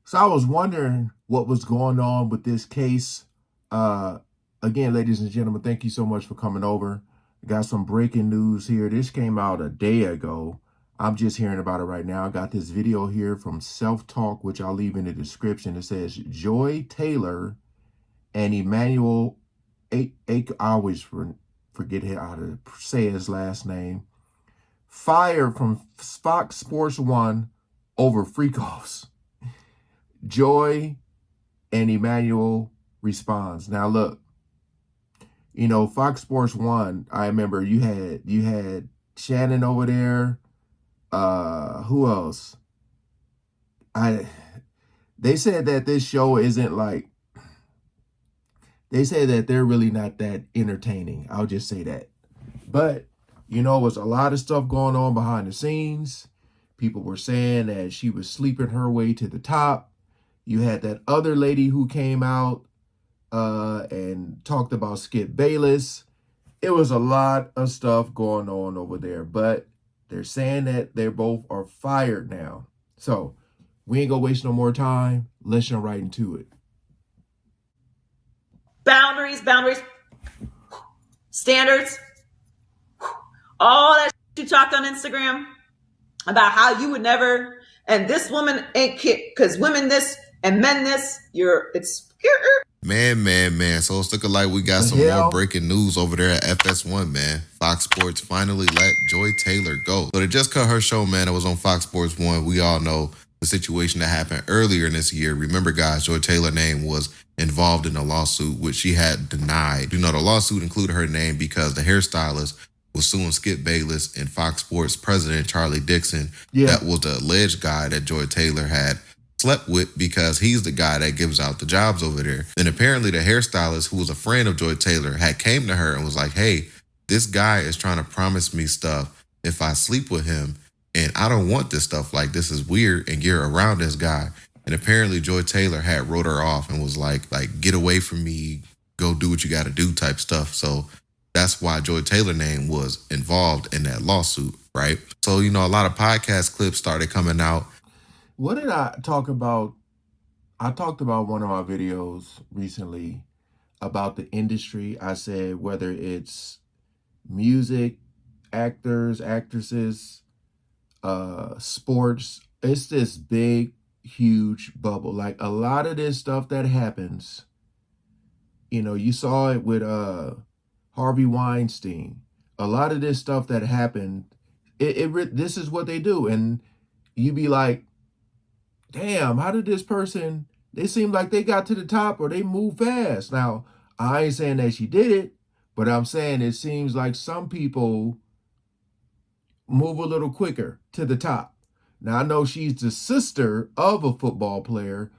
So I was wondering what was going on with this case. Uh, Again, ladies and gentlemen, thank you so much for coming over. Got some breaking news here. This came out a day ago. I'm just hearing about it right now. I got this video here from Self Talk, which I'll leave in the description. It says Joy Taylor and Emmanuel I always forget how to say his last name. Fired from Fox Sports 1 over Freakoffs. Joy and Emmanuel responds. Now look, Fox Sports 1, I remember you had Shannon over there. Who else? They said that this show isn't like, they say that they're really not that entertaining. I'll just say that. But it was a lot of stuff going on behind the scenes. People were saying that she was sleeping her way to the top. You had that other lady who came out and talked about Skip Bayless. It was a lot of stuff going on over there, but they're saying that they both are fired now. So we ain't gonna waste no more time. Let's jump right into it. Boundaries, standards, all that you talked on Instagram about how you would never, and this woman ain't kid, because women this and men this, Man. So it's looking like we got some more breaking news over there at FS1, man. Fox Sports finally let Joy Taylor go. So they just cut her show, man. It was on Fox Sports 1. We all know the situation that happened earlier in this year. Remember, guys, Joy Taylor's name was involved in a lawsuit, which she had denied. The lawsuit included her name because the hairstylist was suing Skip Bayless and Fox Sports president Charlie Dixon. That was the alleged guy that Joy Taylor had slept with because he's the guy that gives out the jobs over there. Then apparently the hairstylist, who was a friend of Joy Taylor, had came to her and was like, hey, this guy is trying to promise me stuff if I sleep with him, and I don't want this stuff. Like, this is weird, and you're around this guy. And apparently Joy Taylor had wrote her off and was like, get away from me, go do what you got to do type stuff. So that's why Joy Taylor's name was involved in that lawsuit, right? So, a lot of podcast clips started coming out. What did I talk about? I talked about one of my videos recently about the industry. I said whether it's music, actors, actresses, sports, it's this big, huge bubble. Like a lot of this stuff that happens, you saw it with Harvey Weinstein. A lot of this stuff that happened, this is what they do. And you be like, damn, how did this person, they seem like they got to the top or they move fast. Now, I ain't saying that she did it, but I'm saying it seems like some people move a little quicker to the top. Now, I know she's the sister of a football player.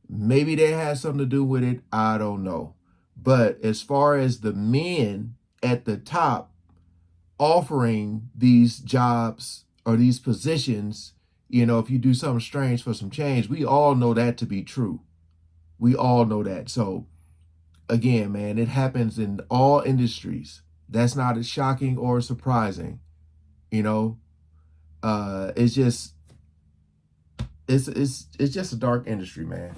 Maybe they had something to do with it. I don't know. But as far as the men at the top offering these jobs or these positions, if you do something strange for some change, we all know that to be true. We all know that. So again, man, it happens in all industries. That's not as shocking or surprising. It's just a dark industry, man.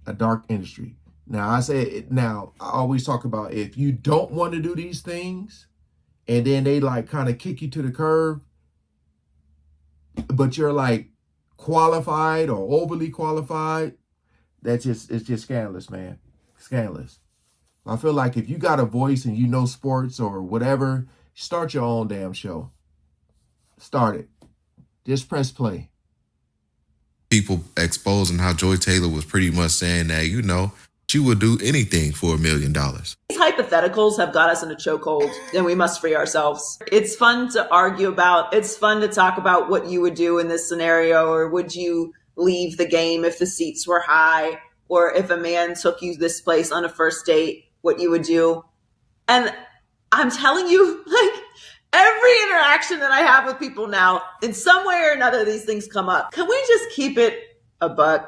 A dark industry. Now I always talk about if you don't want to do these things and then they like kind of kick you to the curb, but you're like qualified or overly qualified, it's just scandalous, man. Scandalous. I feel like if you got a voice and you know sports or whatever, start your own damn show. Start it. Just press play. People exposing how Joy Taylor was pretty much saying that, she would do anything for $1 million. These hypotheticals have got us in a chokehold, and we must free ourselves. It's fun to argue about. It's fun to talk about what you would do in this scenario, or would you leave the game if the seats were high, or if a man took you this place on a first date, what you would do. And I'm telling you, like, every interaction that I have with people now, in some way or another, these things come up. Can we just keep it a buck?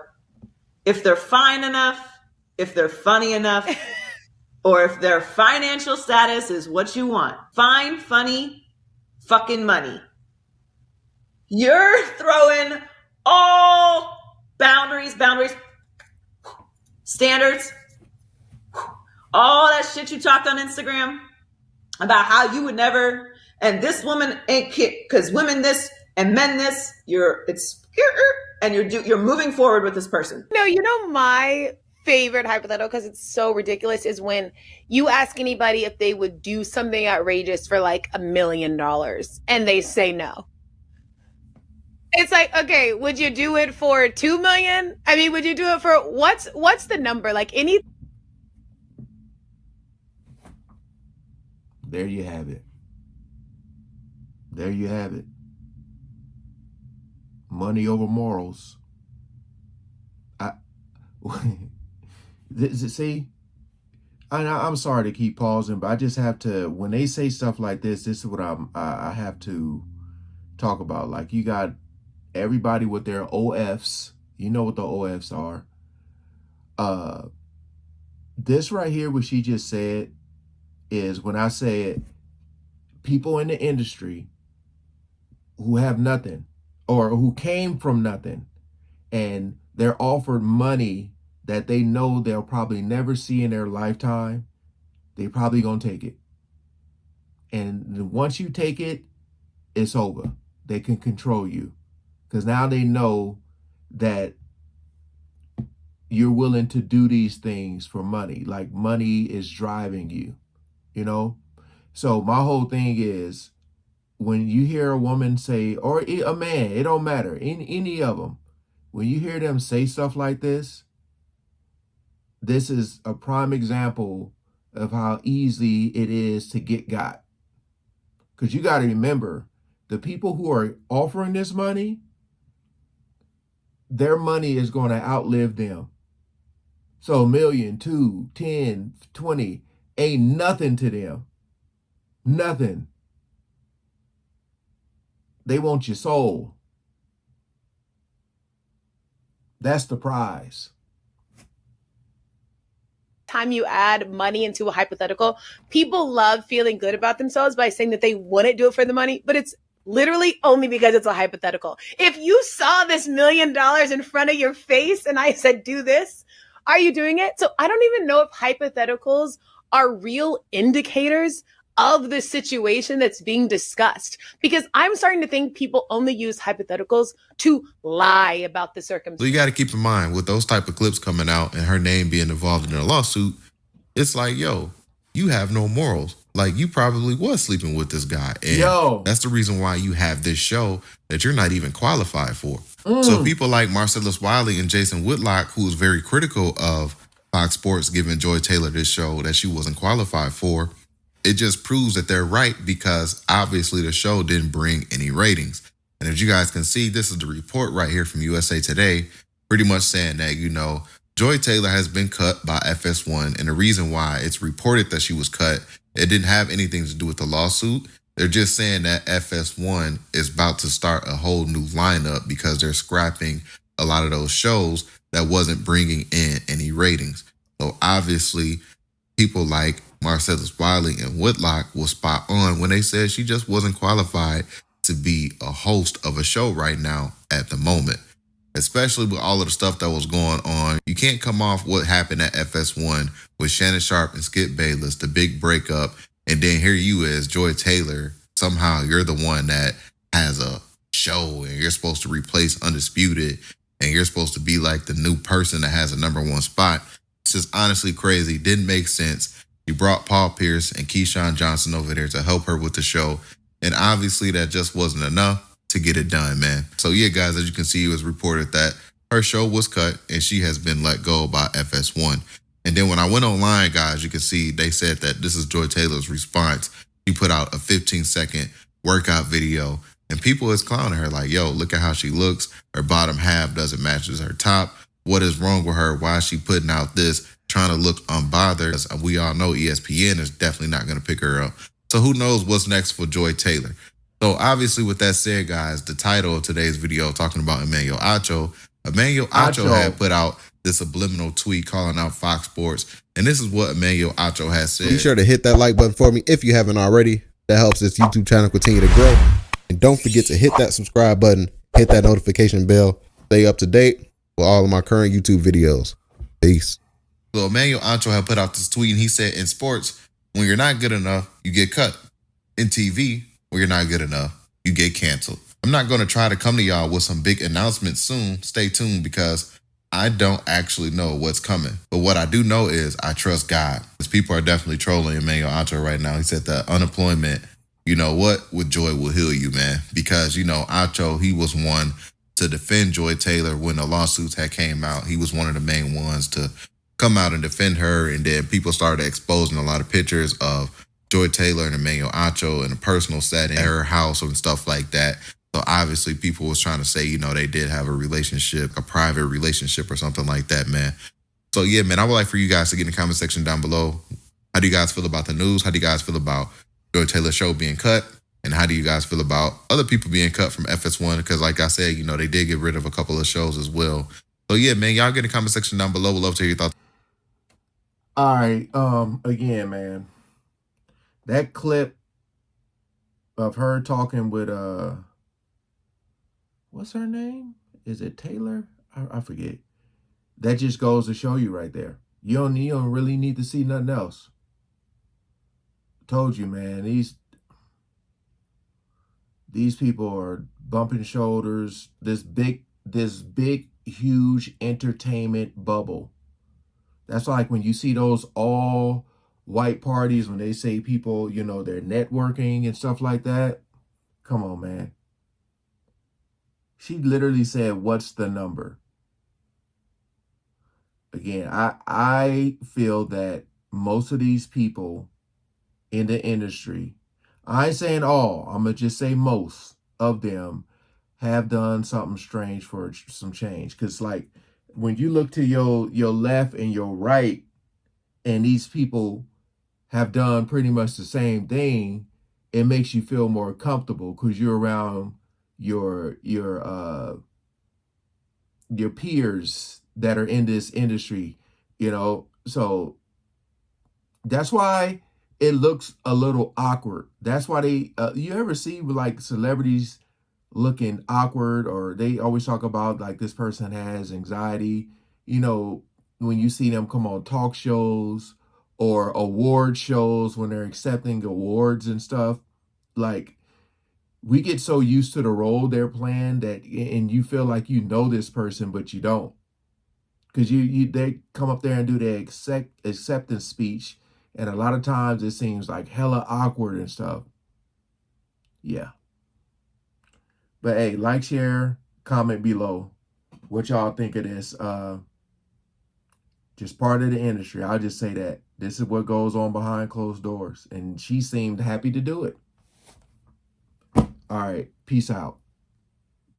If they're fine enough, if they're funny enough, or if their financial status is what you want. Fine, funny, fucking money. You're throwing all boundaries, standards, all that shit you talked on Instagram about how you would never, and this woman ain't because women this and men this, you're moving forward with this person. No, you know, my favorite hypothetical, because it's so ridiculous, is when you ask anybody if they would do something outrageous for like $1 million and they say no. It's like, okay, would you do it for 2 million? I mean, would you do it for what's the number? Like any. There you have it. There you have it. Money over morals. See, I'm sorry to keep pausing, but I just have to, when they say stuff like this is what I have to talk about. Like, you got everybody with their OFs. You know what the OFs are. This right here, what she just said, is when I said people in the industry who have nothing or who came from nothing and they're offered money that they know they'll probably never see in their lifetime, they probably gonna take it. And once you take it, it's over. They can control you because now they know that you're willing to do these things for money. Like, money is driving you, you know? So my whole thing is, when you hear a woman say, or a man, it don't matter, any of them, when you hear them say stuff like this is a prime example of how easy it is to get got. Because you got to remember, the people who are offering this money, their money is going to outlive them. So 1 million, 2, 10, 20 ain't nothing to them. Nothing. They want your soul. That's the prize. Time you add money into a hypothetical, people love feeling good about themselves by saying that they wouldn't do it for the money, but it's literally only because it's a hypothetical. If you saw this $1 million in front of your face and I said, do this, are you doing it? So I don't even know if hypotheticals are real indicators of the situation that's being discussed, because I'm starting to think people only use hypotheticals to lie about the circumstance. So you got to keep in mind, with those type of clips coming out and her name being involved in a lawsuit, it's like, yo, you have no morals. Like, you probably was sleeping with this guy. And that's the reason why you have this show that you're not even qualified for. So people like Marcellus Wiley and Jason Whitlock, who was very critical of Fox Sports giving Joy Taylor this show that she wasn't qualified for, it just proves that they're right, because obviously the show didn't bring any ratings. And as you guys can see, this is the report right here from USA Today, pretty much saying that, you know, Joy Taylor has been cut by FS1. And the reason why it's reported that she was cut, it didn't have anything to do with the lawsuit. They're just saying that FS1 is about to start a whole new lineup because they're scrapping a lot of those shows that wasn't bringing in any ratings. So obviously, people like Marcellus Wiley and Whitlock was spot on when they said she just wasn't qualified to be a host of a show right now at the moment, especially with all of the stuff that was going on. You can't come off what happened at FS1 with Shannon Sharp and Skip Bayless, the big breakup, and then here you is, Joy Taylor. Somehow you're the one that has a show and you're supposed to replace Undisputed and you're supposed to be like the new person that has a #1 spot. It's just honestly crazy. Didn't make sense. You brought Paul Pierce and Keyshawn Johnson over there to help her with the show. And obviously that just wasn't enough to get it done, man. So yeah, guys, as you can see, it was reported that her show was cut and she has been let go by FS1. And then when I went online, guys, you can see they said that this is Joy Taylor's response. She put out a 15-second workout video and people is clowning her like, yo, look at how she looks. Her bottom half doesn't match as her top. What is wrong with her? Why is she putting out this, trying to look unbothered? As we all know, ESPN is definitely not going to pick her up. So who knows what's next for Joy Taylor? So obviously with that said, guys, the title of today's video talking about Emmanuel Acho. Emmanuel Acho had put out this subliminal tweet calling out Fox Sports. And this is what Emmanuel Acho has said. Be sure to hit that like button for me if you haven't already. That helps this YouTube channel continue to grow. And don't forget to hit that subscribe button, hit that notification bell, stay up to date. with all of my current YouTube videos. Peace. So Emmanuel Acho had put out this tweet and he said, in sports, when you're not good enough, you get cut. In TV, when you're not good enough, you get canceled. I'm not going to try to come to y'all with some big announcements soon. Stay tuned because I don't actually know what's coming. But what I do know is I trust God. Because people are definitely trolling Emmanuel Acho right now. He said that unemployment, you know what, with joy will heal you, man. Because, you know, Acho, he was one to defend Joy Taylor when the lawsuits had came out. He was one of the main ones to come out and defend her. And then people started exposing a lot of pictures of Joy Taylor and Emmanuel Acho in a personal setting at her house and stuff like that. So obviously people was trying to say, you know, they did have a relationship, a private relationship or something like that, man. So yeah, man, I would like for you guys to get in the comment section down below. How do you guys feel about the news? How do you guys feel about Joy Taylor's show being cut? And how do you guys feel about other people being cut from FS1? Because like I said, you know, they did get rid of a couple of shows as well. So yeah, man, y'all get in the comment section down below. We'd love to hear your thoughts. All right. Again, man, that clip of her talking with what's her name? Is it Taylor? I forget. That just goes to show you right there. You don't really need to see nothing else. Told you, man. These people are bumping shoulders. This big, huge entertainment bubble. That's like when you see those all white parties when they say people, you know, they're networking and stuff like that. Come on, man. She literally said, "What's the number?" Again, I feel that most of these people in the industry, I ain't saying all, I'm going to just say most of them have done something strange for some change. Because like when you look to your left and your right, and these people have done pretty much the same thing, it makes you feel more comfortable because you're around your peers that are in this industry, you know. So that's why it looks a little awkward. That's why they you ever see like celebrities looking awkward, or they always talk about like this person has anxiety, you know, when you see them come on talk shows or award shows when they're accepting awards and stuff. Like, we get so used to the role they're playing that, and you feel like you know this person, but you don't. Because they come up there and do their acceptance speech, and a lot of times it seems like hella awkward and stuff. Yeah. But hey, like, share, comment below what y'all think of this. Just part of the industry. I'll just say that. This is what goes on behind closed doors. And she seemed happy to do it. All right. Peace out.